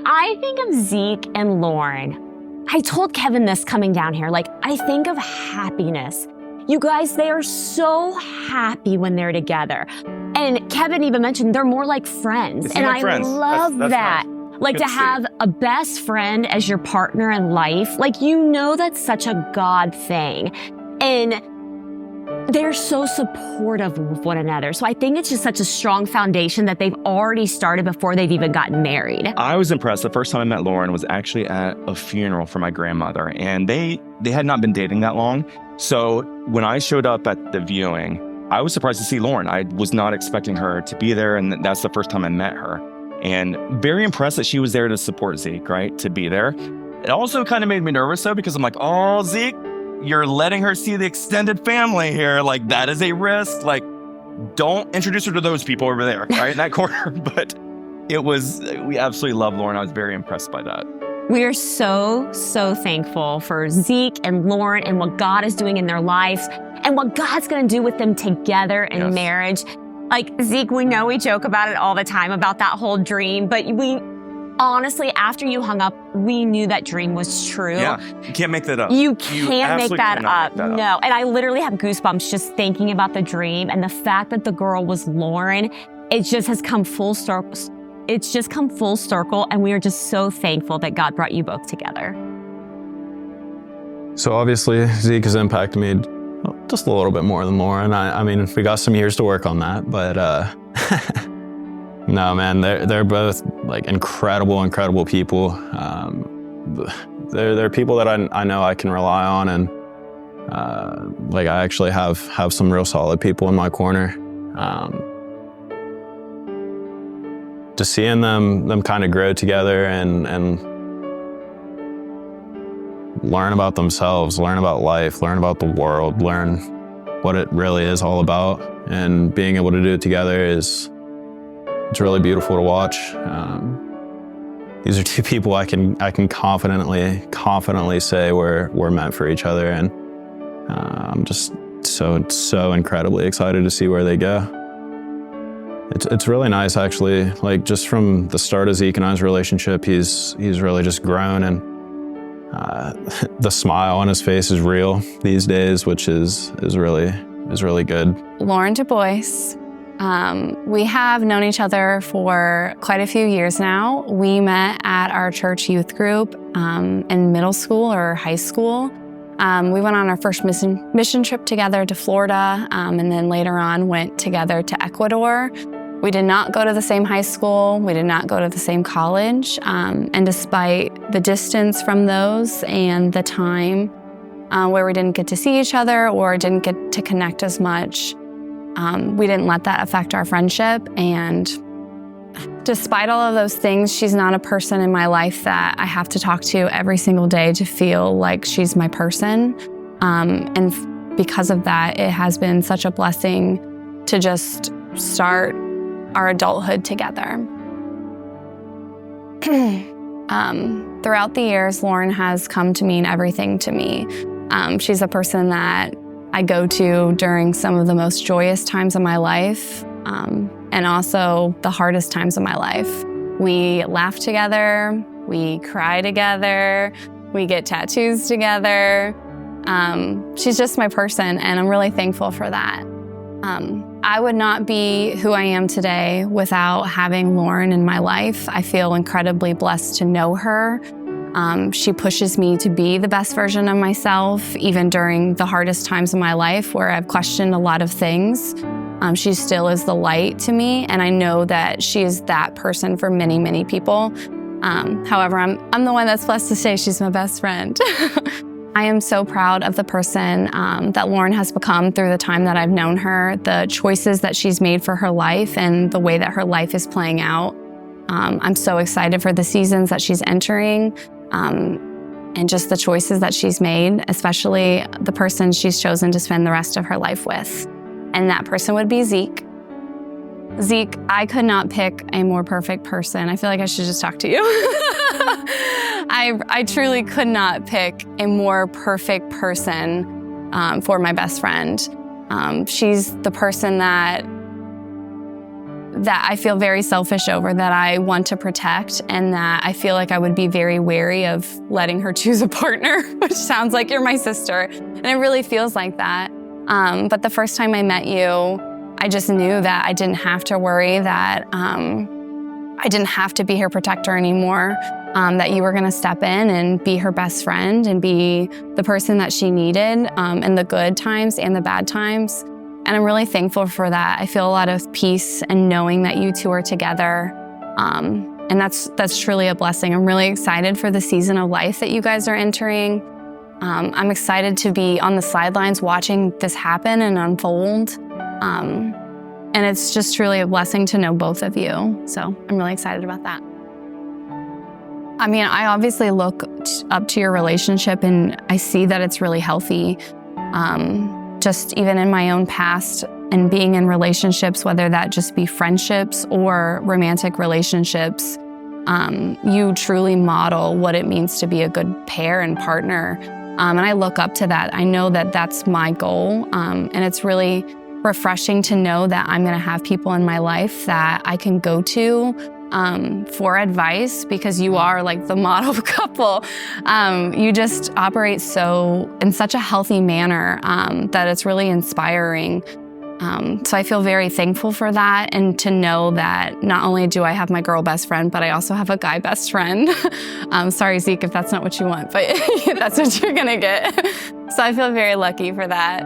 I think of Zeke and Lauren, I told Kevin this coming down here, like, I think of happiness. You guys, they are so happy when they're together. And Kevin even mentioned they're more like friends. And like I friends. love That's that. nice. Like Good to to see. have a best friend as your partner in life. Like, you know, that's such a God thing. And they're so supportive of one another. So I think it's just such a strong foundation that they've already started before they've even gotten married. I was impressed. The first time I met Lauren was actually at a funeral for my grandmother, and they had not been dating that long. So when I showed up at the viewing, I was surprised to see Lauren. I was not expecting her to be there, and that's the first time I met her. And very impressed that she was there to support Zeke, right? To be there. It also kind of made me nervous though, because I'm like, oh, Zeke, you're letting her see the extended family here. Like, that is a risk. Like, don't introduce her to those people over there, right? In that corner. But we absolutely love Lauren. I was very impressed by that. We are so, so thankful for Zeke and Lauren and what God is doing in their lives and what God's going to do with them together in marriage. Like, Zeke, we know we joke about it all the time, about that whole dream, but we honestly, after you hung up, we knew that dream was true. Yeah, you can't make that up. You can't make that up. Make that up. No, and I literally have goosebumps just thinking about the dream and the fact that the girl was Lauren. It just has come full circle. It's just come full circle, and we are just so thankful that God brought you both together. So obviously, Zeke has impacted me just a little bit more than Lauren. I mean, we got some years to work on that, but no, man, they're both like incredible people. They're people that I know I can rely on, and like I actually have some real solid people in my corner. Just seeing them kind of grow together and learn about themselves, learn about life, learn about the world, learn what it really is all about, and being able to do it together it's really beautiful to watch. These are two people I can confidently say we're meant for each other, and I'm just so incredibly excited to see where they go. It's really nice, actually. Like, just from the start of Zeke and I's relationship, he's really just grown, and the smile on his face is real these days, which is really good. Lauren Du Bois. We have known each other for quite a few years now. We met at our church youth group in middle school or high school. We went on our first mission trip together to Florida, and then later on went together to Ecuador. We did not go to the same high school. We did not go to the same college. And despite the distance from those and the time where we didn't get to see each other or didn't get to connect as much, we didn't let that affect our friendship. And despite all of those things, she's not a person in my life that I have to talk to every single day to feel like she's my person. And because of that, it has been such a blessing to just start our adulthood together. Throughout the years, Lauren has come to mean everything to me. She's a person that I go to during some of the most joyous times of my life, and also the hardest times of my life. We laugh together, we cry together, we get tattoos together. She's just my person, and I'm really thankful for that. I would not be who I am today without having Lauren in my life. I feel incredibly blessed to know her. She pushes me to be the best version of myself, even during the hardest times of my life where I've questioned a lot of things. She still is the light to me, and I know that she is that person for many, many people. However, I'm the one that's blessed to say she's my best friend. I am so proud of the person that Lauren has become through the time that I've known her, the choices that she's made for her life, and the way that her life is playing out. I'm so excited for the seasons that she's entering, and just the choices that she's made, especially the person she's chosen to spend the rest of her life with. And that person would be Zeke. Zeke, I could not pick a more perfect person. I feel like I should just talk to you. I truly could not pick a more perfect person for my best friend. She's the person that that I feel very selfish over, that I want to protect, and that I feel like I would be very wary of letting her choose a partner, which sounds like you're my sister. And it really feels like that. But the first time I met you, I just knew that I didn't have to worry, that I didn't have to be her protector anymore, that you were gonna step in and be her best friend and be the person that she needed in the good times and the bad times. And I'm really thankful for that. I feel a lot of peace in knowing that you two are together. And that's truly a blessing. I'm really excited for the season of life that you guys are entering. I'm excited to be on the sidelines watching this happen and unfold. And it's just truly a blessing to know both of you. So I'm really excited about that. I mean, I obviously look up to your relationship and I see that it's really healthy. Just even in my own past and being in relationships, whether that just be friendships or romantic relationships, you truly model what it means to be a good pair and partner. And I look up to that. I know that that's my goal. And it's really refreshing to know that I'm gonna have people in my life that I can go to for advice, because you are like the model couple. You just operate in such a healthy manner that it's really inspiring. So I feel very thankful for that, and to know that not only do I have my girl best friend, but I also have a guy best friend. Sorry, Zeke, if that's not what you want, but that's what you're gonna get. So I feel very lucky for that.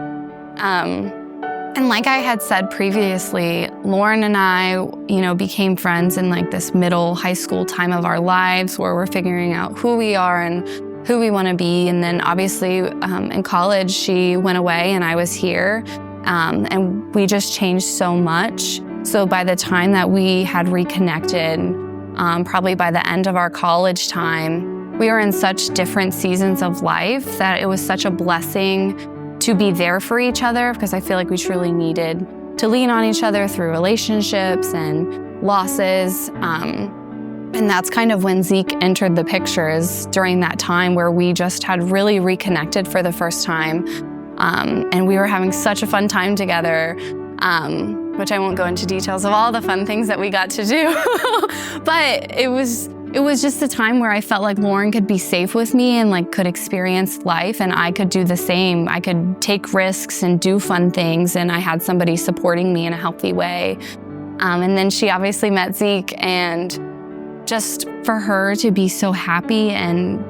And like I had said previously, Lauren and I, became friends in like this middle high school time of our lives where we're figuring out who we are and who we want to be. And then obviously in college, she went away and I was here. And we just changed so much. So by the time that we had reconnected, probably by the end of our college time, we were in such different seasons of life that it was such a blessing to be there for each other, because I feel like we truly needed to lean on each other through relationships and losses. And that's kind of when Zeke entered the pictures, during that time where we just had really reconnected for the first time. And we were having such a fun time together, which I won't go into details of all the fun things that we got to do. But it was just a time where I felt like Lauren could be safe with me and like could experience life, and I could do the same. I could take risks and do fun things, and I had somebody supporting me in a healthy way. And then she obviously met Zeke, and just for her to be so happy and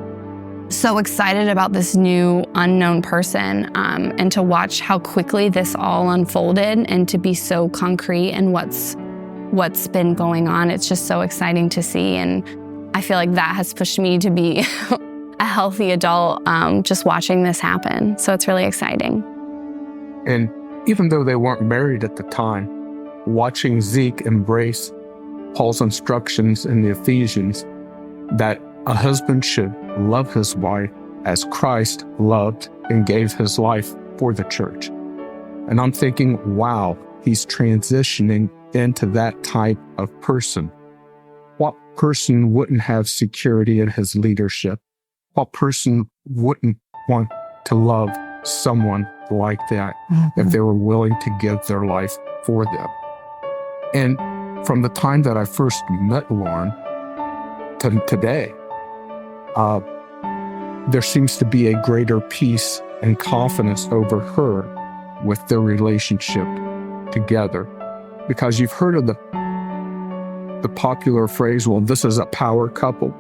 so excited about this new unknown person, and to watch how quickly this all unfolded and to be so concrete in what's been going on. It's just so exciting to see. And I feel like that has pushed me to be a healthy adult, just watching this happen. So it's really exciting. And even though they weren't married at the time, watching Zeke embrace Paul's instructions in the Ephesians that a husband should love his wife as Christ loved and gave his life for the church. And I'm thinking, wow, he's transitioning into that type of person. What person wouldn't have security in his leadership? What person wouldn't want to love someone like that if they were willing to give their life for them? And from the time that I first met Lauren to today, there seems to be a greater peace and confidence over her with their relationship together. Because you've heard of the popular phrase, well, this is a power couple.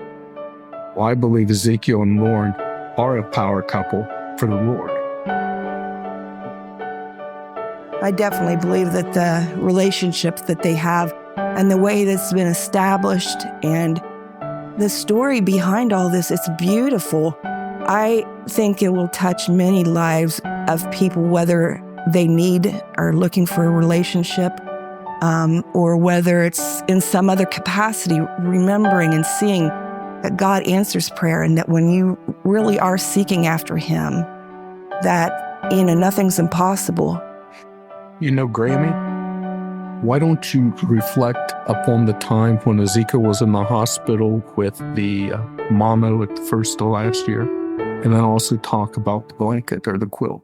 Well, I believe Ezekiel and Lauren are a power couple for the Lord. I definitely believe that the relationship that they have and the way that's been established and the story behind all this, it's beautiful. I think it will touch many lives of people, whether they need or looking for a relationship, or whether it's in some other capacity, remembering and seeing that God answers prayer, and that when you really are seeking after Him, that, nothing's impossible. Grammy, why don't you reflect upon the time when Ezekiel was in the hospital with the mono at the first of last year, and then also talk about the blanket or the quilt?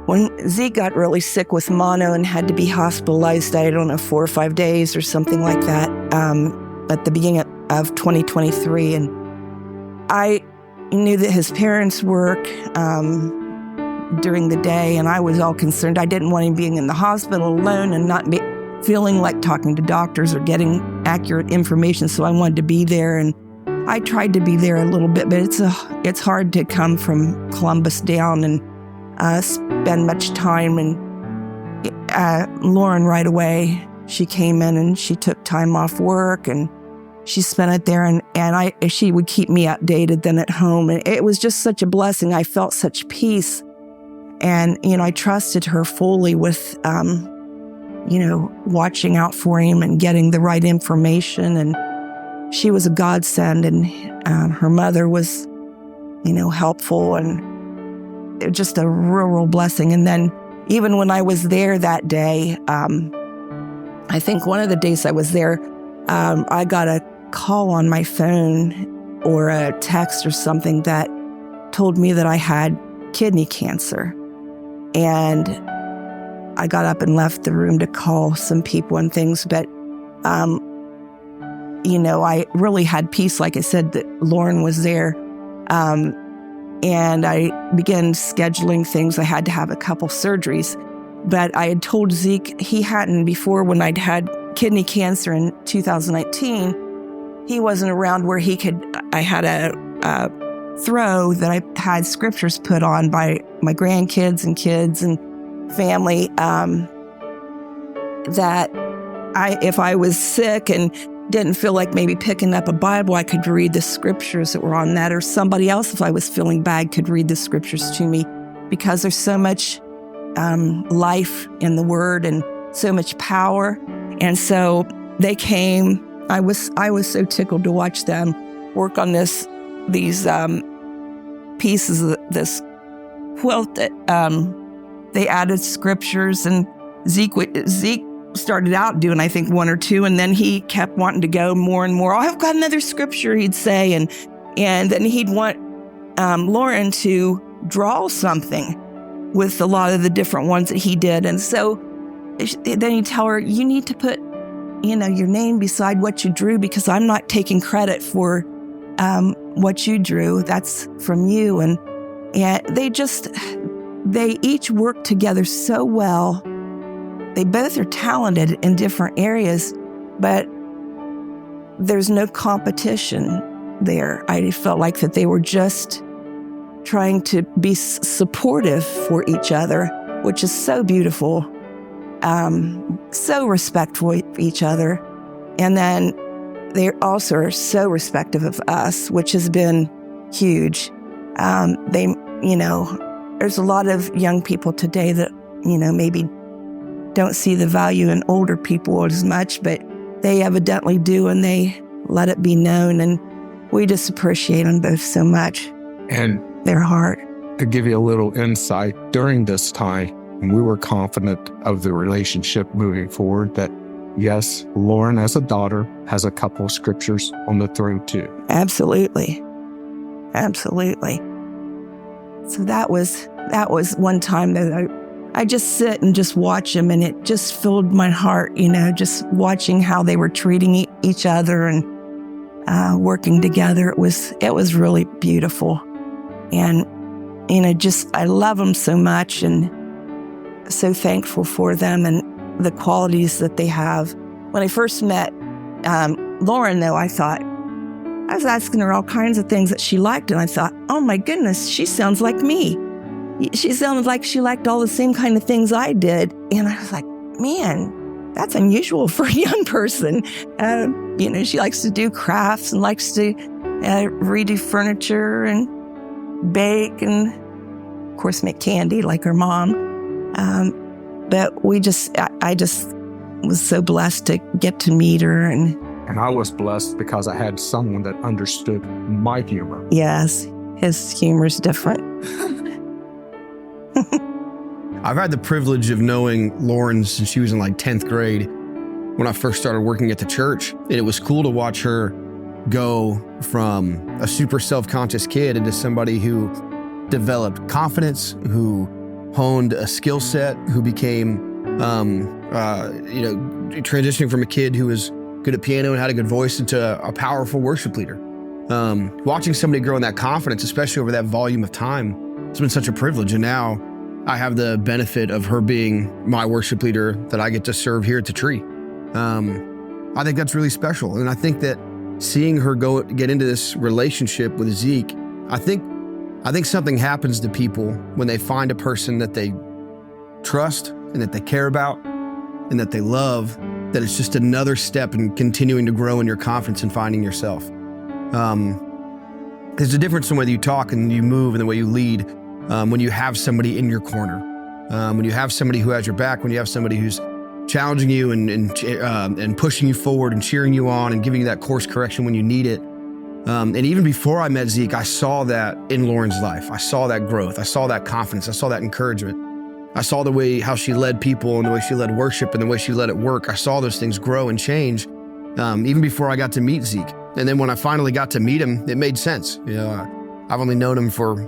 when Zeke got really sick with mono and had to be hospitalized, I don't know, 4 or 5 days or something like that, at the beginning of 2023. And I knew that his parents work during the day, and I was all concerned. I didn't want him being in the hospital alone and not feeling like talking to doctors or getting accurate information, so I wanted to be there. And I tried to be there a little bit, but it's hard to come from Columbus down and spend much time. And Lauren, right away, she came in and she took time off work and she spent it there, and she would keep me updated then at home. And it was just such a blessing. I felt such peace. And, I trusted her fully with, watching out for him and getting the right information. And she was a godsend, and her mother was, helpful, and it was just a real blessing. And then even when I was there that day, I think one of the days I was there, I got a call on my phone or a text or something that told me that I had kidney cancer. And I got up and left the room to call some people and things. But, I really had peace, like I said, that Lauren was there. And I began scheduling things. I had to have a couple surgeries. But I had told Zeke he hadn't before. When I'd had kidney cancer in 2019, he wasn't around where he could. I had a throw that I had scriptures put on by my grandkids and kids and family, that if I was sick and didn't feel like maybe picking up a Bible, I could read the scriptures that were on that, or somebody else, if I was feeling bad, could read the scriptures to me, because there's so much life in the Word and so much power. And so they came. I was so tickled to watch them work on these pieces of this quilt that they added scriptures, and Zeke started out doing, I think, 1 or 2, and then he kept wanting to go more and more. Oh, I've got another scripture, he'd say, and then he'd want Lauren to draw something with a lot of the different ones that he did. And so then he'd tell her, you need to put your name beside what you drew, because I'm not taking credit for what you drew. That's from you. And they each work together so well. They both are talented in different areas, but there's no competition there. I felt like that they were just trying to be supportive for each other, which is so beautiful. So respectful of each other. And then they also are so respectful of us, which has been huge. There's a lot of young people today that, maybe don't see the value in older people as much, but they evidently do, and they let it be known. And we just appreciate them both so much. And their heart. To give you a little insight, during this time, we were confident of the relationship moving forward, that yes, Lauren as a daughter has a couple of scriptures on the throat too. Absolutely. So that was one time that I just sit and just watch them, and it just filled my heart, just watching how they were treating each other and working together. It was really beautiful. And, I love them so much, and so thankful for them and the qualities that they have. When I first met Lauren, though, I was asking her all kinds of things that she liked, and I thought, oh my goodness, she sounds like me. She sounded like she liked all the same kind of things I did. And I was like, man, that's unusual for a young person. She likes to do crafts and likes to redo furniture and bake and, of course, make candy like her mom. But I just was so blessed to get to meet her. And I was blessed because I had someone that understood my humor. Yes, his humor's different. I've had the privilege of knowing Lauren since she was in 10th grade when I first started working at the church. And it was cool to watch her go from a super self-conscious kid into somebody who developed confidence, who honed a skill set, who became, transitioning from a kid who was good at piano and had a good voice into a powerful worship leader. Watching somebody grow in that confidence, especially over that volume of time, it's been such a privilege. And now I have the benefit of her being my worship leader that I get to serve here at the Tree. I think that's really special. And I think that seeing her get into this relationship with Zeke, I think something happens to people when they find a person that they trust and that they care about and that they love, that it's just another step in continuing to grow in your confidence and finding yourself. There's a difference in whether you talk and you move and the way you lead when you have somebody in your corner, when you have somebody who has your back, when you have somebody who's challenging you and pushing you forward and cheering you on and giving you that course correction when you need it. And even before I met Zeke, I saw that in Lauren's life. I saw that growth. I saw that confidence. I saw that encouragement. I saw the way how she led people and the way she led worship and the way she led it work. I saw those things grow and change even before I got to meet Zeke. And then when I finally got to meet him, it made sense. I've only known him for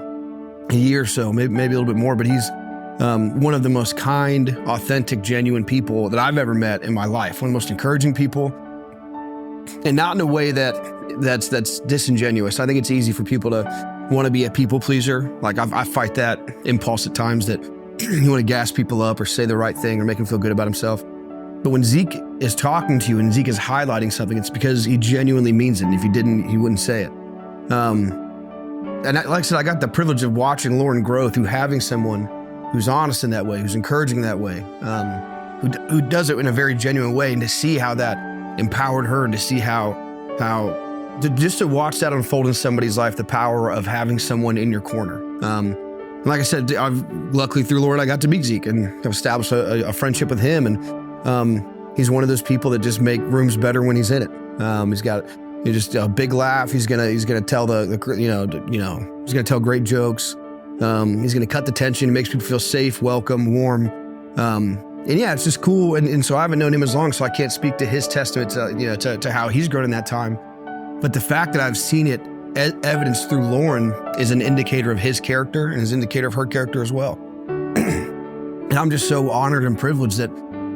a year or so, maybe a little bit more, but he's one of the most kind, authentic, genuine people that I've ever met in my life. One of the most encouraging people, and not in a way that's disingenuous. I think it's easy for people to want to be a people pleaser. Like I fight that impulse at times that you want to gas people up or say the right thing or make him feel good about himself. But when Zeke is talking to you and Zeke is highlighting something, it's because he genuinely means it. And if he didn't, he wouldn't say it. Like I said, I got the privilege of watching Lauren grow through having someone who's honest in that way, who's encouraging that way, who does it in a very genuine way, and to see how that empowered her, and to see just to watch that unfold in somebody's life, the power of having someone in your corner. And like I said, luckily through Lauren, I got to meet Zeke and have established a friendship with him, and he's one of those people that just make rooms better when he's in it. He's got just a big laugh. He's gonna tell he's gonna tell great jokes. He's going to cut the tension. He makes people feel safe, welcome, warm. And yeah, it's just cool. And so I haven't known him as long, so I can't speak to his testament to how he's grown in that time. But the fact that I've seen it evidenced through Lauren is an indicator of his character and is an indicator of her character as well. And I'm just so honored and privileged that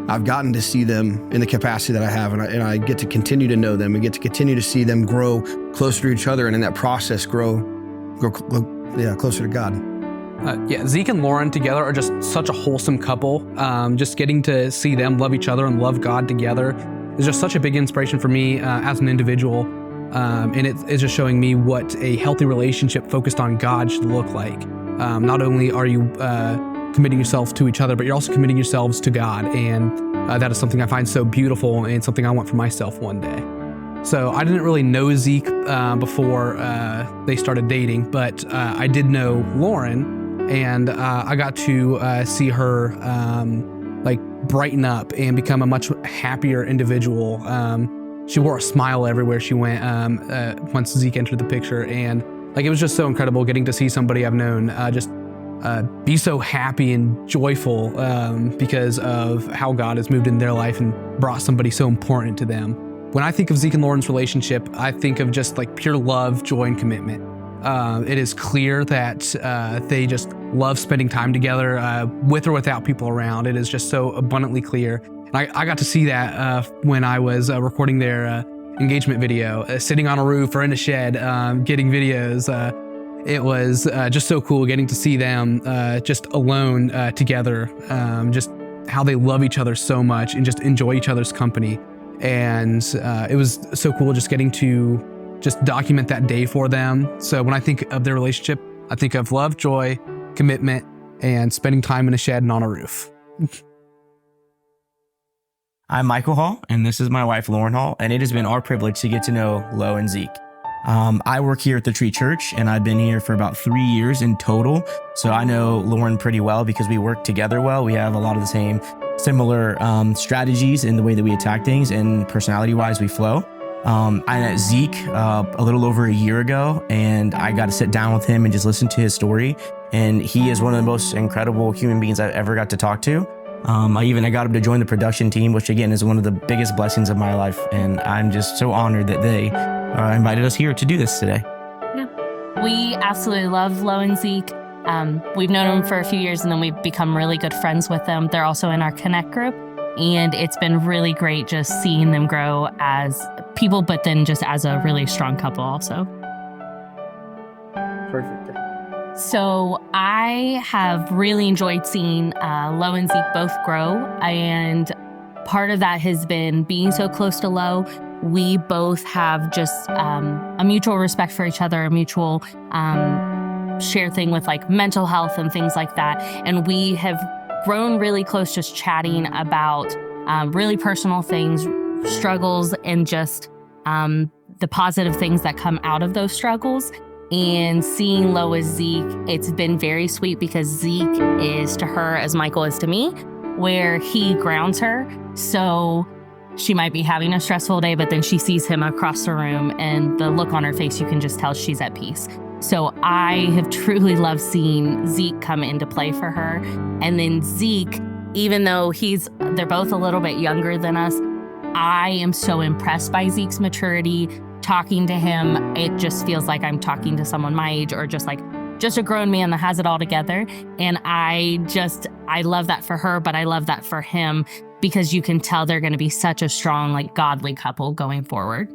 I've gotten to see them in the capacity that I have. And I get to continue to know them and get to continue to see them grow closer to each other, and in that process grow closer to God. Zeke and Lauren together are just such a wholesome couple. Just getting to see them love each other and love God together is just such a big inspiration for me as an individual. And it's just showing me what a healthy relationship focused on God should look like. Not only are you committing yourself to each other, but you're also committing yourselves to God. And that is something I find so beautiful and something I want for myself one day. So I didn't really know Zeke before they started dating, but I did know Lauren, and I got to see her brighten up and become a much happier individual. She wore a smile everywhere she went once Zeke entered the picture, and it was just so incredible getting to see somebody I've known just be so happy and joyful because of how God has moved in their life and brought somebody so important to them. When I think of Zeke and Lauren's relationship, I think of just pure love, joy, and commitment. It is clear that they just love spending time together with or without people around. It is just so abundantly clear. And I got to see that when I was recording their engagement video, sitting on a roof or in a shed, getting videos. It was just so cool getting to see them just alone together, just how they love each other so much and just enjoy each other's company. And it was so cool just getting to just document that day for them. So when I think of their relationship, I think of love, joy, commitment, and spending time in a shed and on a roof. I'm Michael Hall, and this is my wife, Lauren Hall, and it has been our privilege to get to know Lo and Zeke. I work here at the Tree Church, and I've been here for about 3 years in total. So I know Lauren pretty well because we work together well. We have a lot of the similar strategies in the way that we attack things, and personality-wise, we flow. I met Zeke a little over a year ago, and I got to sit down with him and just listen to his story. And he is one of the most incredible human beings I've ever got to talk to. I got him to join the production team, which again is one of the biggest blessings of my life. And I'm just so honored that they invited us here to do this today. Yeah. We absolutely love Lo and Zeke. We've known them for a few years, and then we've become really good friends with them. They're also in our Connect group, and it's been really great just seeing them grow as people, but then just as a really strong couple also. Perfect. So I have really enjoyed seeing Lo and Zeke both grow, and part of that has been being so close to Lo. We both have just a mutual respect for each other, a mutual shared thing with like mental health and things like that. And we have grown really close just chatting about really personal things, struggles, and just the positive things that come out of those struggles. And seeing Lo as Zeke, it's been very sweet because Zeke is to her as Michael is to me, where he grounds her. So she might be having a stressful day, but then she sees him across the room and the look on her face, you can just tell she's at peace. So I have truly loved seeing Zeke come into play for her. And then Zeke, even though they're both a little bit younger than us, I am so impressed by Zeke's maturity. Talking to him, it just feels like I'm talking to someone my age, or just a grown man that has it all together. And I love that for her, but I love that for him, because you can tell they're going to be such a strong, like, godly couple going forward.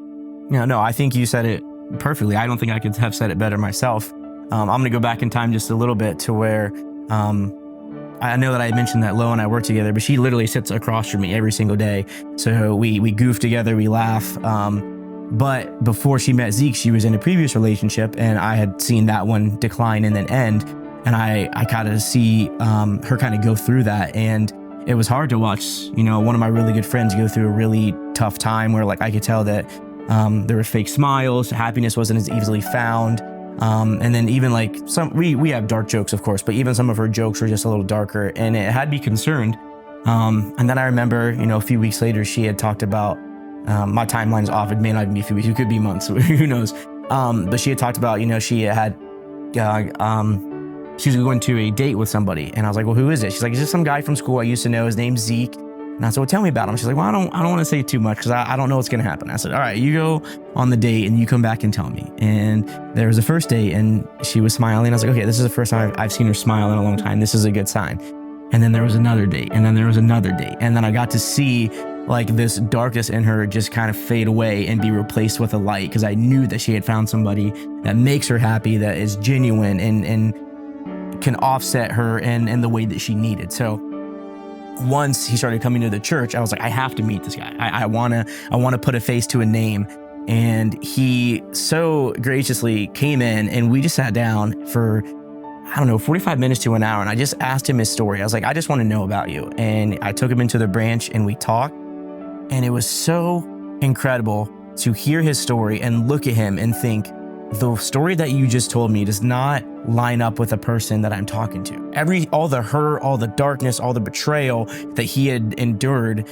Yeah, no, I think you said it perfectly. I don't think I could have said it better myself. I'm going to go back in time just a little bit to where I know that I mentioned that Lo and I work together, but she literally sits across from me every single day. So we goof together, we laugh. But before she met Zeke, she was in a previous relationship, and I had seen that one decline and then end. And I kind of see her kind of go through that. And it was hard to watch, one of my really good friends go through a really tough time where, like, I could tell that there were fake smiles, happiness wasn't as easily found. And then even like we have dark jokes, of course, but even some of her jokes were just a little darker, and it had me concerned. And then I remember, a few weeks later, she had talked about, my timeline's off. It may not even be a few weeks. It could be months. Who knows? But she had talked about, she was going to a date with somebody. And I was like, well, who is it? She's like, it's just some guy from school I used to know. His name's Zeke. And I said, well, tell me about him. She's like, well, I don't want to say too much because I don't know what's going to happen. I said, all right, you go on the date and you come back and tell me. And there was a first date and she was smiling. I was like, okay, this is the first time I've seen her smile in a long time. This is a good sign. And then there was another date, and then there was another date. And then I got to see like this darkness in her just kind of fade away and be replaced with a light, because I knew that she had found somebody that makes her happy, that is genuine and can offset her in the way that she needed. So once he started coming to the church, I was like, I have to meet this guy. I want to put a face to a name. And he so graciously came in, and we just sat down for, 45 minutes to an hour. And I just asked him his story. I was like, I just want to know about you. And I took him into the branch and we talked. And it was so incredible to hear his story and look at him and think, the story that you just told me does not line up with the person that I'm talking to. All the hurt, all the darkness, all the betrayal that he had endured.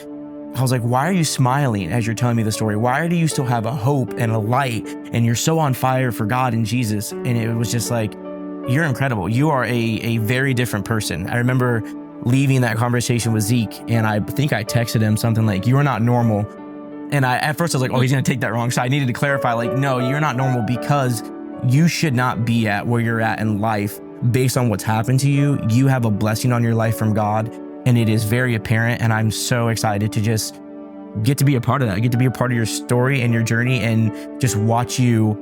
I was like, why are you smiling as you're telling me the story? Why do you still have a hope and a light, and you're so on fire for God and Jesus? And it was just like, you're incredible. You are a very different person. I remember leaving that conversation with Zeke, and I think I texted him something like, you are not normal. And at first I was like, oh, he's going to take that wrong. So I needed to clarify, like, no, you're not normal, because you should not be at where you're at in life based on what's happened to you. You have a blessing on your life from God, and it is very apparent. And I'm so excited to just get to be a part of that. I get to be a part of your story and your journey, and just watch you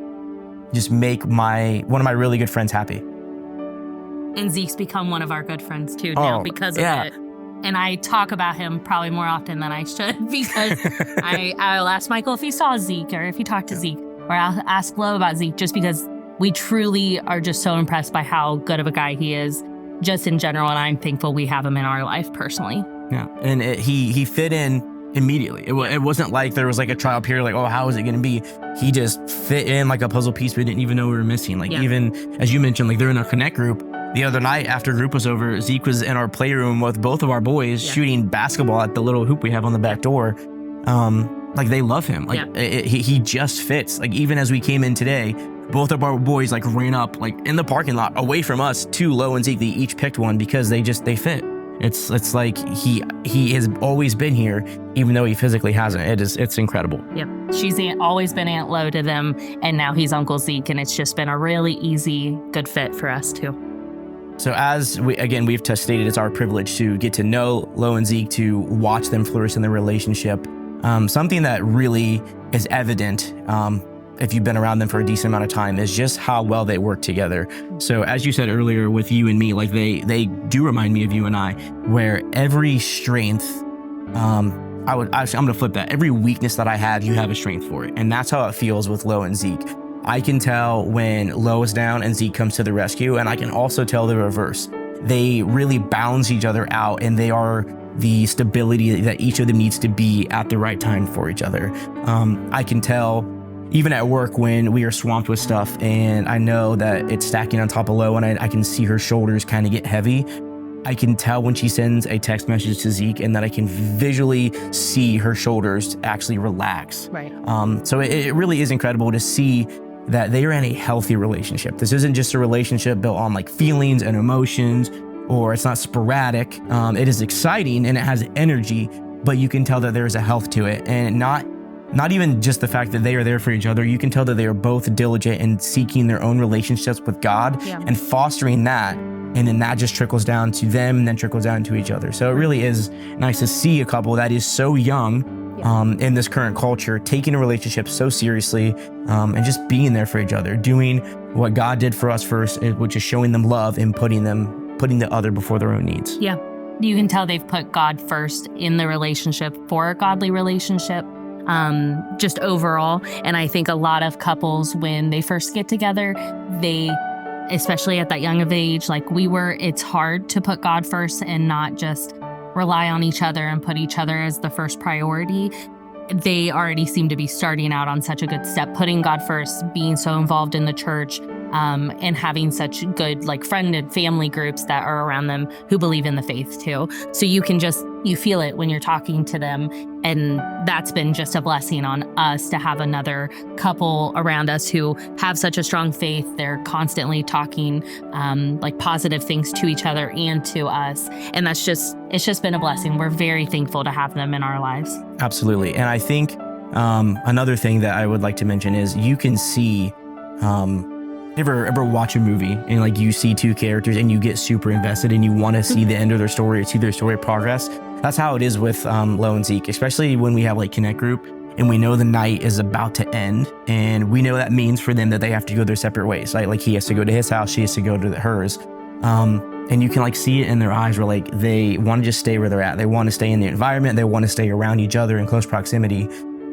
just make one of my really good friends happy. And Zeke's become one of our good friends too now because of it. And I talk about him probably more often than I should, because I'll ask Michael if he saw Zeke, or if he talked to Zeke, or I'll ask Lo about Zeke, just because we truly are just so impressed by how good of a guy he is just in general. And I'm thankful we have him in our life personally. Yeah. And he fit in immediately. It wasn't like there was like a trial period, like, oh, how is it going to be? He just fit in like a puzzle piece we didn't even know we were missing. Like, even as you mentioned, like, they're in our Connect group. The other night after group was over, Zeke was in our playroom with both of our boys shooting basketball at the little hoop we have on the back door. Like, they love him. Like, he just fits. Like, even as we came in today, both of our boys like ran up like in the parking lot away from us to Lo and Zeke. They each picked one because they fit. It's like he has always been here, even though he physically hasn't. It's incredible. Yep. She's always been Aunt Lo to them, and now he's Uncle Zeke, and it's just been a really easy, good fit for us too. So as we've stated, it's our privilege to get to know Lo and Zeke, to watch them flourish in their relationship. Something that really is evident if you've been around them for a decent amount of time is just how well they work together. So as you said earlier with you and me, like they do remind me of you and I, where every strength, I'm gonna flip that. Every weakness that I have, you have a strength for it. And that's how it feels with Lo and Zeke. I can tell when Lo is down and Zeke comes to the rescue, and I can also tell the reverse. They really balance each other out, and they are the stability that each of them needs to be at the right time for each other. I can tell even at work when we are swamped with stuff and I know that it's stacking on top of Lo and I can see her shoulders kind of get heavy. I can tell when she sends a text message to Zeke and that I can visually see her shoulders actually relax. Right. So it really is incredible to see that they are in a healthy relationship. This isn't just a relationship built on like feelings and emotions, or it's not sporadic. It is exciting and it has energy, but you can tell that there is a health to it, and not even just the fact that they are there for each other. You can tell that they are both diligent in seeking their own relationships with God and fostering that. And then that just trickles down to them and then trickles down to each other. So it really is nice to see a couple that is so young in this current culture, taking a relationship so seriously and just being there for each other, doing what God did for us first, which is showing them love and putting the other before their own needs. Yeah. You can tell they've put God first in the relationship for a godly relationship. Just overall. And I think a lot of couples, when they first get together, especially at that young of age, like we were, it's hard to put God first and not just rely on each other and put each other as the first priority. They already seem to be starting out on such a good step, putting God first, being so involved in the church, and having such good like friend and family groups that are around them who believe in the faith too. So you feel it when you're talking to them. And that's been just a blessing on us to have another couple around us who have such a strong faith. They're constantly talking like positive things to each other and to us. And it's just been a blessing. We're very thankful to have them in our lives. Absolutely. And I think another thing that I would like to mention is you can see, ever watch a movie and like you see two characters and you get super invested and you want to see the end of their story or see their story progress. That's how it is with Lo and Zeke, especially when we have like Connect Group and we know the night is about to end and we know that means for them that they have to go their separate ways. Like he has to go to his house, she has to go to hers. And you can like see it in their eyes where like they want to just stay where they're at. They want to stay in the environment. They want to stay around each other in close proximity.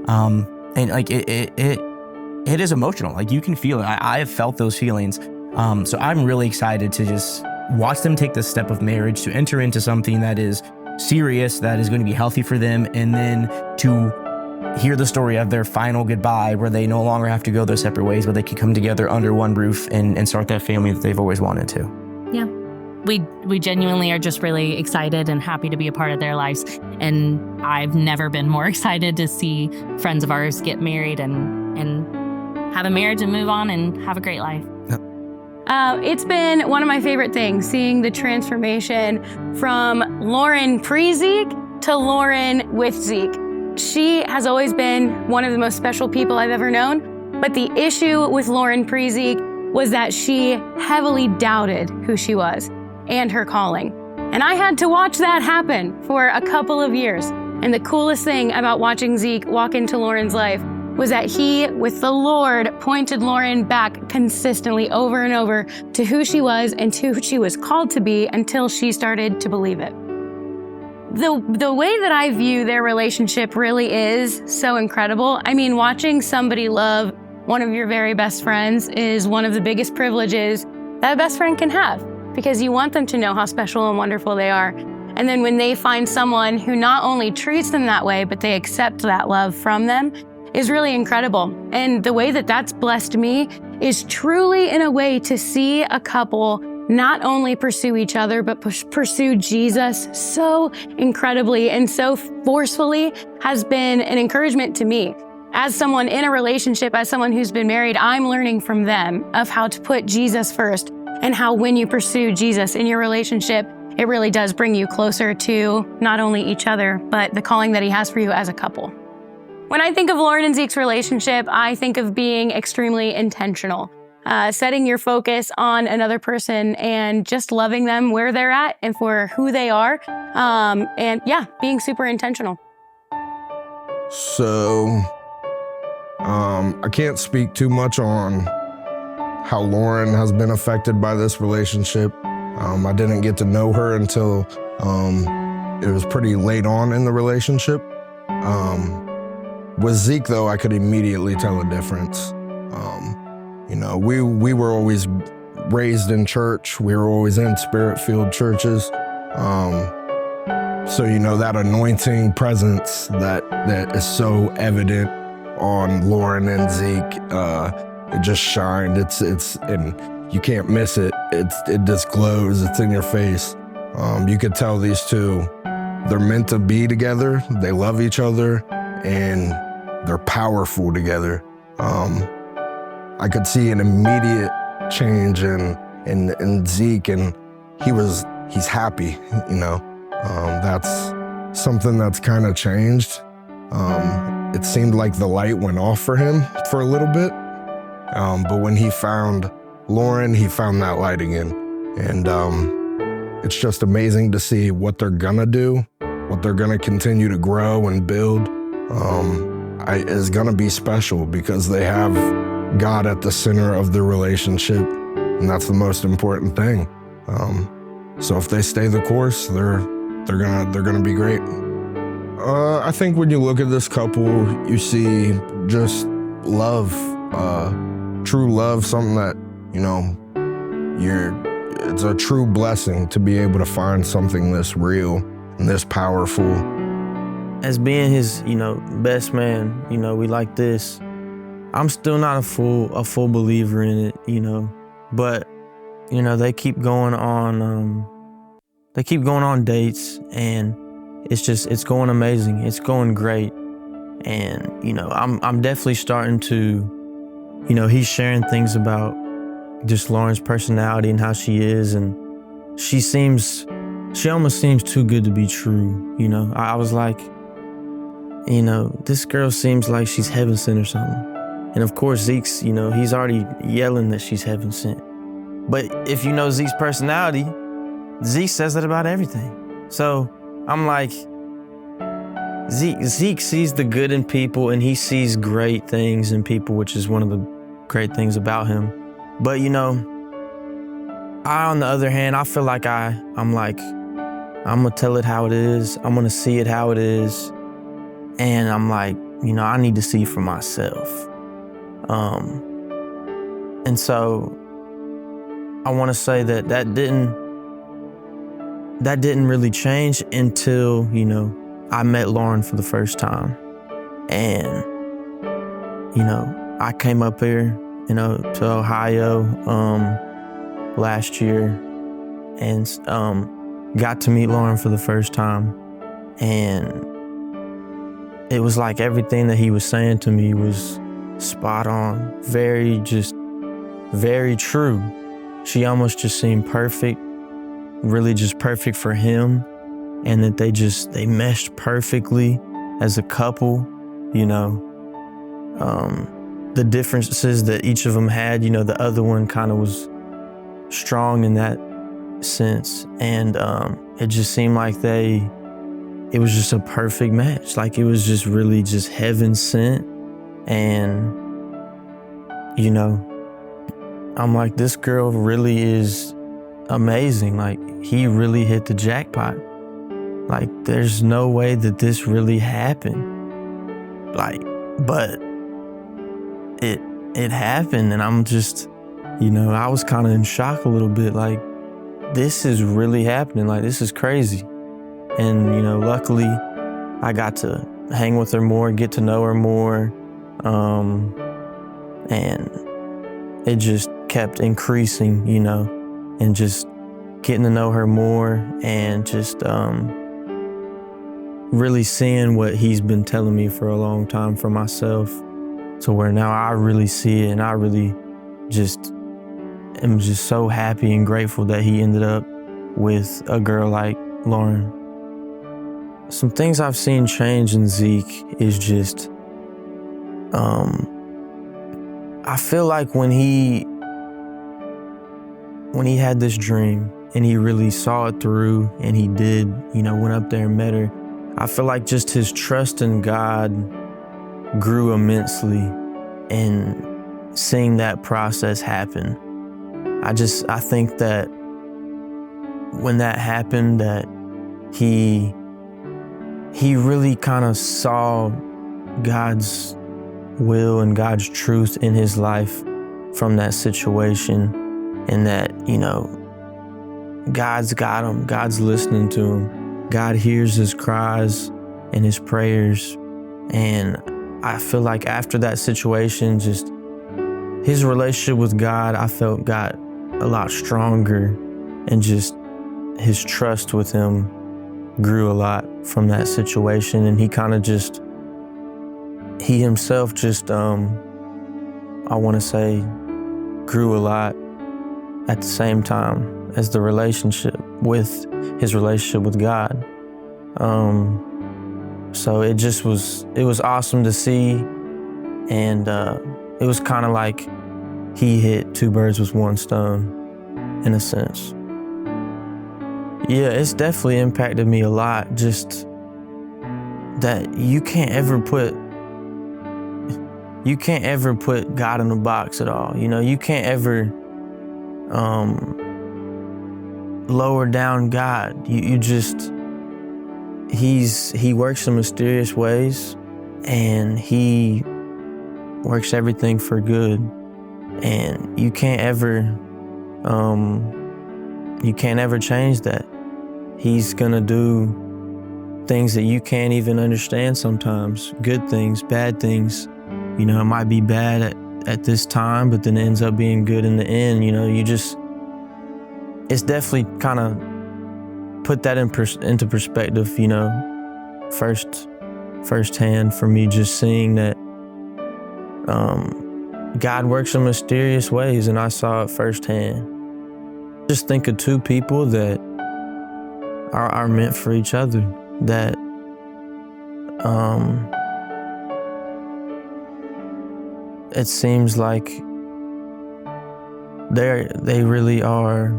And like it is emotional. Like you can feel it. I have felt those feelings. So I'm really excited to just watch them take the step of marriage, to enter into something that is serious, that is going to be healthy for them, and then to hear the story of their final goodbye where they no longer have to go their separate ways, but they can come together under one roof and start that family that they've always wanted to. Yeah. We genuinely are just really excited and happy to be a part of their lives. And I've never been more excited to see friends of ours get married and have a marriage and move on and have a great life. It's been one of my favorite things, seeing the transformation from Lauren pre-Zeke to Lauren with Zeke. She has always been one of the most special people I've ever known, but the issue with Lauren pre-Zeke was that she heavily doubted who she was and her calling. And I had to watch that happen for a couple of years. And the coolest thing about watching Zeke walk into Lauren's life was that he, with the Lord, pointed Lauren back consistently over and over to who she was and to who she was called to be until she started to believe it. The way that I view their relationship really is so incredible. I mean, watching somebody love one of your very best friends is one of the biggest privileges that a best friend can have, because you want them to know how special and wonderful they are. And then when they find someone who not only treats them that way, but they accept that love from them, is really incredible. And the way that that's blessed me is truly in a way to see a couple not only pursue each other, but pursue Jesus so incredibly and so forcefully has been an encouragement to me. As someone in a relationship, as someone who's been married, I'm learning from them of how to put Jesus first and how when you pursue Jesus in your relationship, it really does bring you closer to not only each other, but the calling that he has for you as a couple. When I think of Lauren and Zeke's relationship, I think of being extremely intentional. setting your focus on another person and just loving them where they're at and for who they are. And yeah, being super intentional. So, I can't speak too much on how Lauren has been affected by this relationship. I didn't get to know her until it was pretty late on in the relationship. With Zeke, though, I could immediately tell a difference. We were always raised in church. We were always in spirit-filled churches. So, that anointing presence that is so evident on Lauren and Zeke, it just shined. And you can't miss it. It just glows. It's in your face. You could tell these two, they're meant to be together. They love each other, and they're powerful together. I could see an immediate change in Zeke, and he's happy. That's something that's kind of changed. It seemed like the light went off for him for a little bit, but when he found Lauren, he found that light again, and it's just amazing to see what they're gonna do, what they're gonna continue to grow and build. Is gonna be special because they have God at the center of the relationship, and that's the most important thing. So if they stay the course, they're gonna be great. I think when you look at this couple, you see just love, true love, something that it's a true blessing to be able to find something this real and this powerful. As being his, best man, we like this. I'm still not a full believer in it, but they keep going on. They keep going on dates, and it's going amazing. It's going great, and I'm definitely starting to, he's sharing things about just Lauren's personality and how she is, and she almost seems too good to be true. I was like, this girl seems like she's heaven sent or something. And of course, Zeke's, he's already yelling that she's heaven sent. But if you know Zeke's personality, Zeke says that about everything. So I'm like, Zeke sees the good in people, and he sees great things in people, which is one of the great things about him. But I, on the other hand, I feel like I'm gonna tell it how it is. I'm gonna see it how it is. And I'm like, I need to see for myself. And so I want to say that didn't really change until, I met Lauren for the first time. And, I came up here, to Ohio, last year and, got to meet Lauren for the first time. And it was like everything that he was saying to me was spot on, very true. She almost just seemed perfect, really just perfect for him, and that they meshed perfectly as a couple, The differences that each of them had, the other one kind of was strong in that sense, and it just seemed like it was just a perfect match. Like it was just really just heaven sent. And, I'm like, this girl really is amazing. Like he really hit the jackpot. Like there's no way that this really happened. But it happened, and I'm just, I was kind of in shock a little bit. Like this is really happening. Like this is crazy. And, luckily I got to hang with her more, get to know her more. And it just kept increasing, and just getting to know her more, and just really seeing what he's been telling me for a long time for myself, to where now I really see it, and I really just am just so happy and grateful that he ended up with a girl like Lauren. Some things I've seen change in Zeke is just, I feel like when he when he had this dream and he really saw it through and he did, went up there and met her, I feel like just his trust in God grew immensely, and seeing that process happen, I think that when that happened, that he really kind of saw God's will and God's truth in his life from that situation, and that, God's got him, God's listening to him, God hears his cries and his prayers. And I feel like after that situation, just his relationship with God, I felt got a lot stronger, and just his trust with him grew a lot from that situation. And he kind of he himself I want to say, grew a lot at the same time as the relationship with his relationship with God. So it was awesome to see. And it was kind of like he hit two birds with one stone, in a sense. Yeah, it's definitely impacted me a lot, just that you can't ever put God in a box at all. You can't ever lower down God. He works in mysterious ways, and he works everything for good. And you can't ever change that. He's gonna do things that you can't even understand sometimes. Good things, bad things. It might be bad at this time, but then it ends up being good in the end. It's definitely kind of put that into perspective, firsthand for me, just seeing that God works in mysterious ways, and I saw it firsthand. Just think of two people that are meant for each other, that it seems like they really are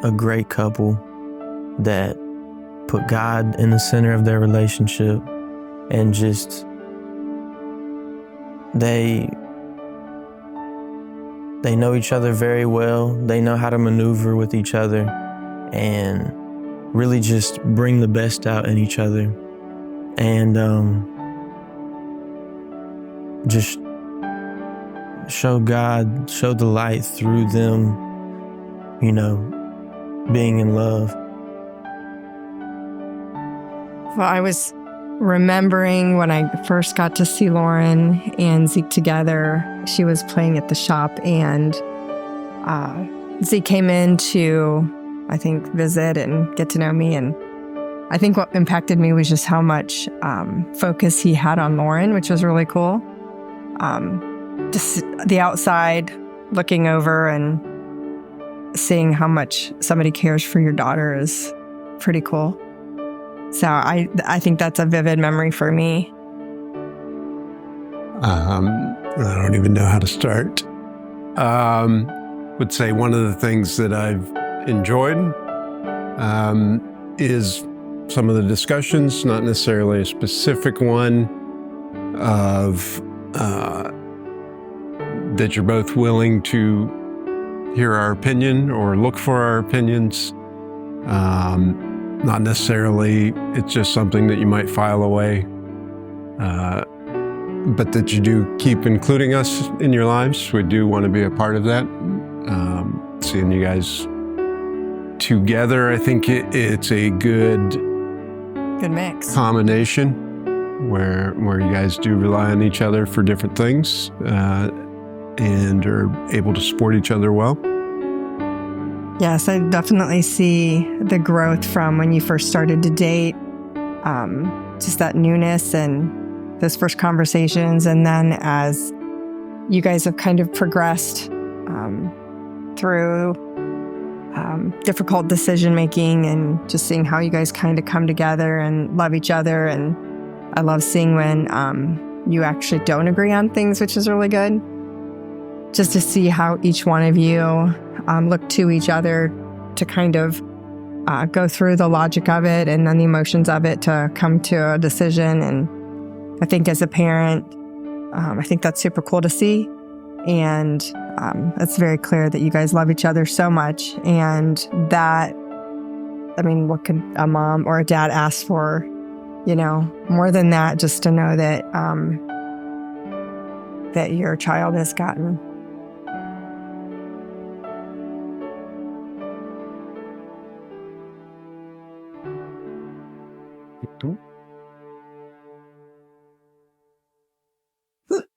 a great couple that put God in the center of their relationship, and just they know each other very well. They know how to maneuver with each other and really just bring the best out in each other, and just show the light through them, being in love. Well, I was remembering when I first got to see Lauren and Zeke together. She was playing at the shop, and Zeke came in to, I think, visit and get to know me. And I think what impacted me was just how much focus he had on Lauren, which was really cool. Just the outside looking over and seeing how much somebody cares for your daughter is pretty cool. So I think that's a vivid memory for me. I don't even know how to start. Would say one of the things that I've enjoyed is some of the discussions, not necessarily a specific one, of that you're both willing to hear our opinion or look for our opinions. Not necessarily, it's just something that you might file away, but that you do keep including us in your lives. We do want to be a part of that. Seeing you guys together, I think it's a good mix combination where you guys do rely on each other for different things and are able to support each other well. Yes, I definitely see the growth from when you first started to date, just that newness and those first conversations. And then as you guys have kind of progressed through difficult decision-making, and just seeing how you guys kind of come together and love each other. And I love seeing when you actually don't agree on things, which is really good. just to see how each one of you look to each other to kind of go through the logic of it and then the emotions of it to come to a decision. And I think as a parent, I think that's super cool to see. And it's very clear that you guys love each other so much. And that, I mean, what could a mom or a dad ask for? You know, more than that, just to know that that your child has gotten.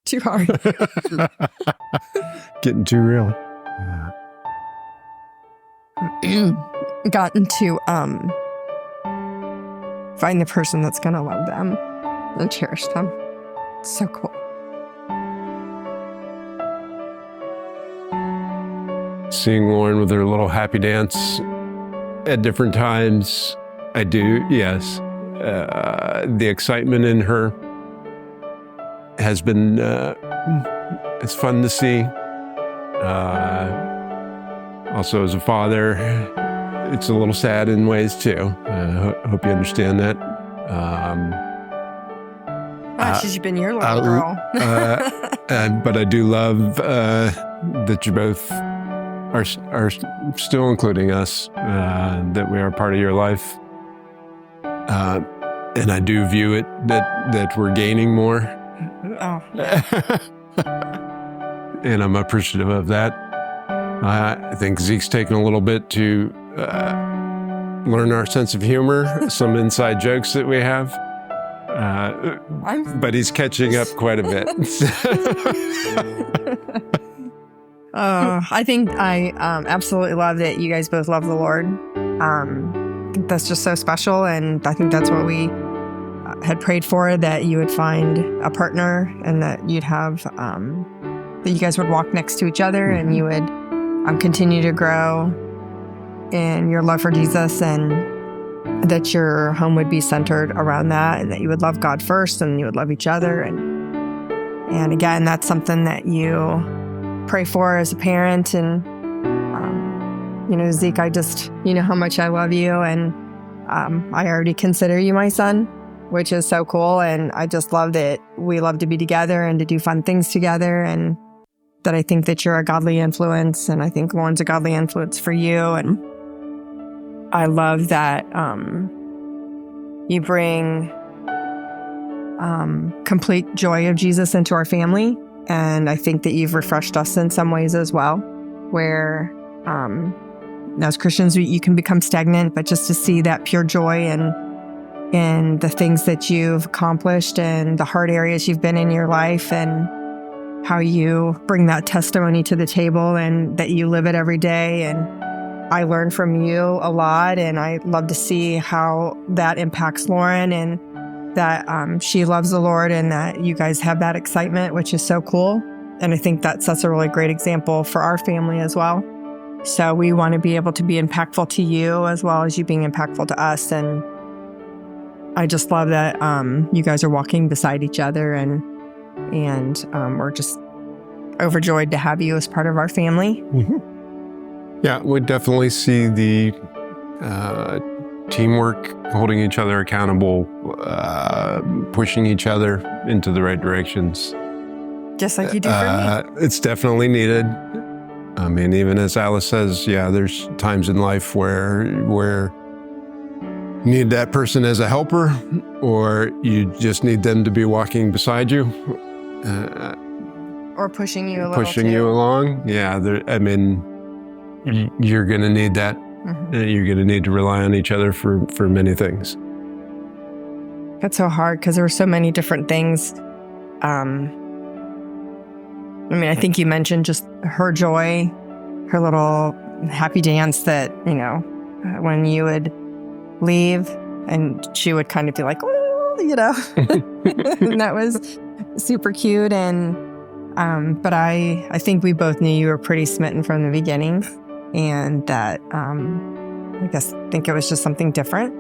Too hard. Getting too real. Gotten to find the person that's going to love them and cherish them. It's so cool. Seeing Lauren with her little happy dance at different times, I do, yes. The excitement in her has been, it's fun to see. Also, as a father, it's a little sad in ways too. Hope you understand that. She's been your little girl. But I do love that you both are still including us, that we are part of your life. And I do view it that we're gaining more. Oh. And I'm appreciative of that. I think Zeke's taken a little bit to learn our sense of humor, some inside jokes that we have. But he's catching up quite a bit. I think I absolutely love that you guys both love the Lord. I think that's just so special, and I think that's what we had prayed for, that you would find a partner and that you'd have, that you guys would walk next to each other and you would continue to grow in your love for Jesus, and that your home would be centered around that, and that you would love God first and you would love each other. And again, that's something that you pray for as a parent. And, you know, Zeke, you know how much I love you, and I already consider you my son, which is so cool. And I just love that we love to be together and to do fun things together, and that I think that you're a godly influence, and I think Lauren's a godly influence for you. And I love that you bring complete joy of Jesus into our family. And I think that you've refreshed us in some ways as well, where as Christians, you can become stagnant, but just to see that pure joy and the things that you've accomplished and the hard areas you've been in your life, and how you bring that testimony to the table and that you live it every day. And I learn from you a lot, and I love to see how that impacts Lauren, and that she loves the Lord, and that you guys have that excitement, which is so cool. And I think that sets a really great example for our family as well. So we want to be able to be impactful to you as well as you being impactful to us. And I just love that you guys are walking beside each other, and we're just overjoyed to have you as part of our family. Mm-hmm. Yeah, we definitely see the teamwork, holding each other accountable, pushing each other into the right directions. Just like you do for me. It's definitely needed. I mean, even as Alice says, yeah, there's times in life where you need that person as a helper, or you just need them to be walking beside you. Or pushing you a little Pushing you along. Yeah, I mean, you're going to need that. Mm-hmm. You're going to need to rely on each other for many things. That's so hard because there were so many different things. I mean, I think you mentioned just her joy, her little happy dance that, you know, when you would leave and she would kind of be like, oh, you know, and that was super cute. And, but I think we both knew you were pretty smitten from the beginning, and that, I think it was just something different.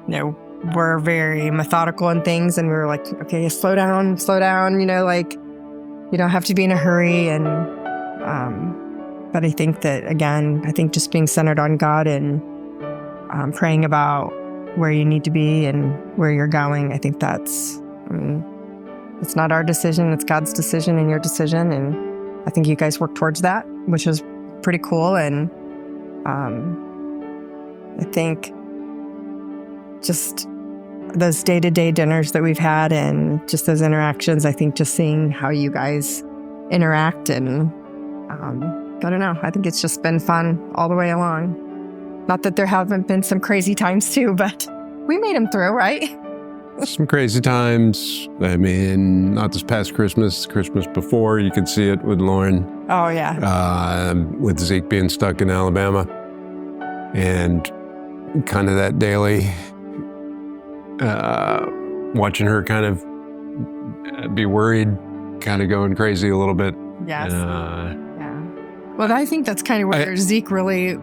You know, we're very methodical in things, and we were like, okay, slow down, you know, like, you don't have to be in a hurry. And, but I think that, again, just being centered on God and praying about where you need to be and where you're going, I think that's, it's not our decision, it's God's decision and your decision. And I think you guys work towards that, which is pretty cool. And I think just those day-to-day dinners that we've had and just those interactions, I think just seeing how you guys interact and I don't know, I think it's just been fun all the way along. Not that there haven't been some crazy times too, but we made them through, right? Some crazy times. I mean, not this past Christmas, Christmas before, you could see it with Lauren. Oh, yeah. With Zeke being stuck in Alabama. And kind of that daily, watching her kind of be worried, kind of going crazy a little bit. Yes. Yeah. Well, I think that's kind of where Zeke really,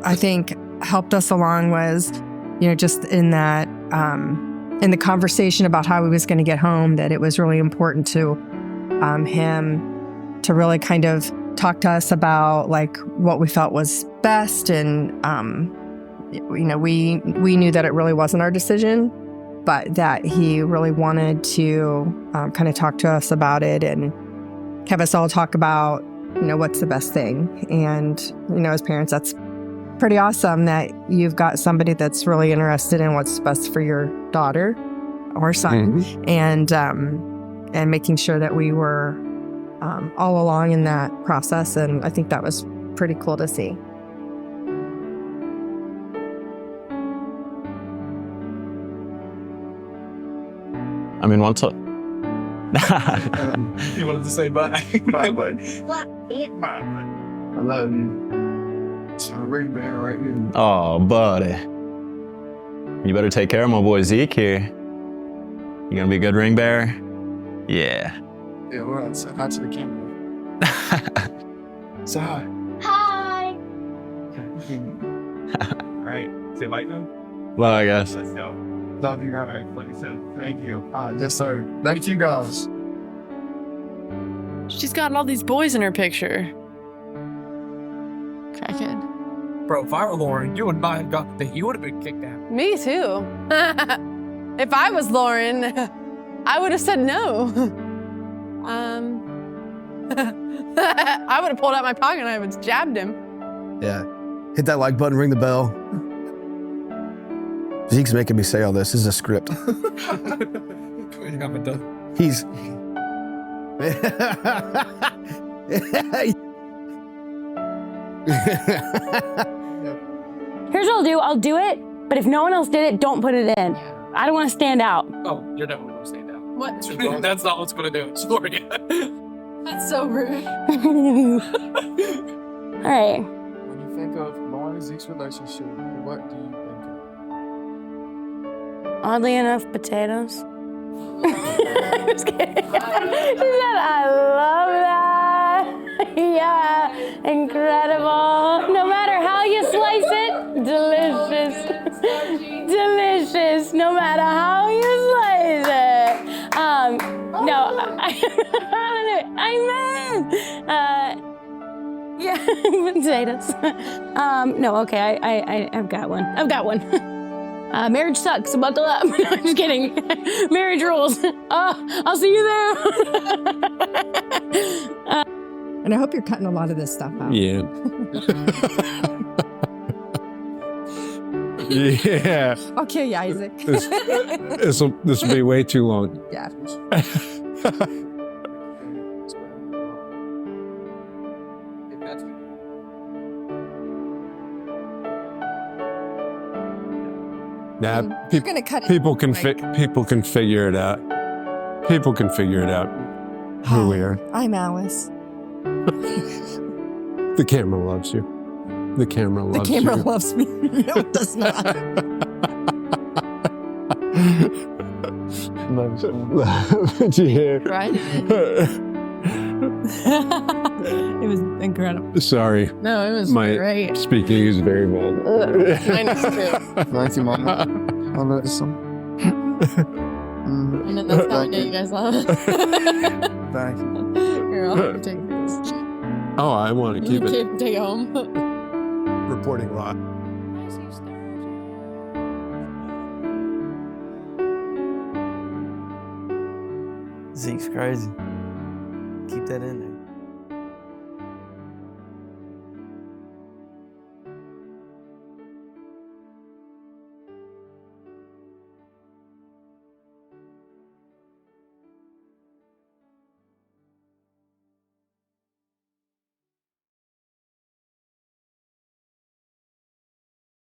I think, helped us along was, just in that, in the conversation about how he was going to get home, that it was really important to him to really kind of talk to us about like what we felt was best. And, we knew that it really wasn't our decision, but that he really wanted to kind of talk to us about it and have us all talk about, what's the best thing. And, as parents, that's pretty awesome that you've got somebody that's really interested in what's best for your daughter or son, and making sure that we were all along in that process. And I think that was pretty cool to see. I mean, once You wanted to say bye? Bye, bud. I love you. It's a ring bear right here. Oh, buddy. You better take care of my boy Zeke here. You gonna be a good ring bearer? Yeah. Yeah, we're on. Say hi to the camera. Say hi. Hi. All right. Say bye now. Well, I guess. Let's go. Love you guys. Like I said, thank you. Yes, sir. Thank you, guys. She's got all these boys in her picture. Crackhead. Bro, if I were Lauren, you would not have got that. You would have been kicked out. Me too. If I was Lauren, I would have said no. I would have pulled out my pocket and I would have jabbed him. Yeah. Hit that like button, ring the bell. Zeke's making me say all this. This is a script. He's... Here's what I'll do. I'll do it, but if no one else did it, don't put it in. I don't want to stand out. Oh, you're definitely going to stand out. What? That's not what's going to do it. Sorry. That's so rude. All right. When you think of Lauren and Zeke's relationship, what do you think of? Oddly enough, potatoes. Just kidding. She said, I love that. Yeah, incredible. No matter how you slice it, delicious. Delicious, no matter how you slice it. No, yeah, potatoes. No, okay, I've got one. Marriage sucks, so buckle up. No, I'm just kidding. Marriage rules. I'll see you there. And I hope you're cutting a lot of this stuff out. Yeah. Yeah. I'll kill you, Isaac. This will be way too long. Yeah. Nah, You're gonna cut it. people can figure it out. People can figure it out who we are. I'm Alice. The camera loves you. The camera loves you. The camera loves me. No, it does not. Did you hear? Right? It was incredible. Sorry. No, it was My great. speaking is very bad. Mine is too. Thank you, Mama. I love you so. And then that's how I know you guys love it. Thank you. Here, I'll help you take this. Oh, I want to keep it. Take it home. Reporting lot. Zeke's crazy. Keep that in there.